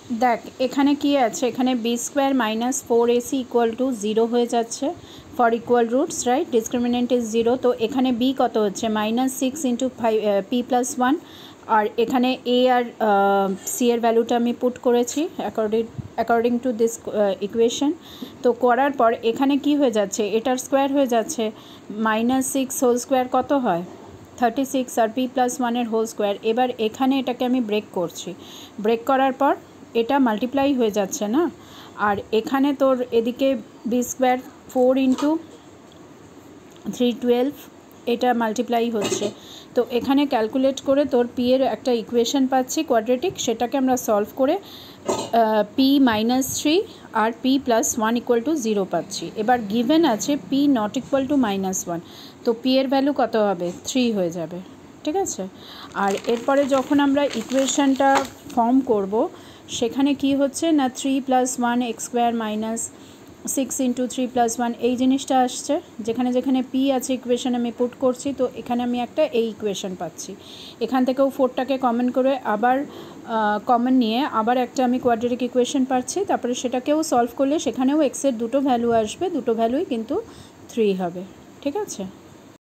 দেখ এখানে কি আছে, এখানে B square minus 4ac equal to 0 হয়ে যাচ্ছে for equal roots, right? Discriminant is 0। তো এখানে বি কত হচ্ছে, -6 ইন্টু পি প্লাস 1। আর এখানে এ আর সি এর ভ্যালুটা আমি পুট করেছি অ্যাকর্ডিং টু দিস ইকুয়েশন। তো করার পর এখানে কি হয়ে যাচ্ছে, এটার স্কোয়ার হয়ে যাচ্ছে, -6 হোল স্কোয়ার কত হয় 36, আর পি প্লাস 1-এর হোল স্কোয়ার। এবার এখানে এটাকে আমি ব্রেক করছি, ব্রেক করার পর এটা মাল্টিপ্লাই হয়ে যাচ্ছে না। আর এখানে তোর এদিকে বি স্কোয়ার 4 ইন্টু 312 এটা মাল্টিপ্লাই হচ্ছে। তো এখানে ক্যালকুলেট করে তোর পি এর একটা ইকুয়েশন পাচ্ছি কোয়াড্রেটিক, সেটাকে আমরা সলভ করে পি -3 আর পি প্লাস 1 ইকুয়াল টু 0 পাচ্ছি। এবার গিভেন আছে পি নট ইকুয়াল টু -1, তো পি এর ভ্যালু কত হবে, 3 হয়ে যাবে, ঠিক আছে? আর এরপরে যখন আমরা ইকুয়েশনটা ফর্ম করব, সেখানে কি হচ্ছে না 3 + 1 x স্কোয়ার মাইনাস 6 ইন্টু 3 + 1 এই জিনিসটা আসছে। যেখানে যেখানে পি আছে ইকুয়েশন আমি পুট করছি, তো এখানে আমি একটা এই ইকুয়েশন পাচ্ছি। এখান থেকেও 4টাকে কমন করে আবার কমন নিয়ে আবার একটা আমি কোয়াড্রেটিক ইকুয়েশন পাচ্ছি। তারপরে সেটাকেও সলভ করলে সেখানেও এক্সের দুটো ভ্যালু আসবে, দুটো ভ্যালুই কিন্তু 3 হবে, ঠিক আছে?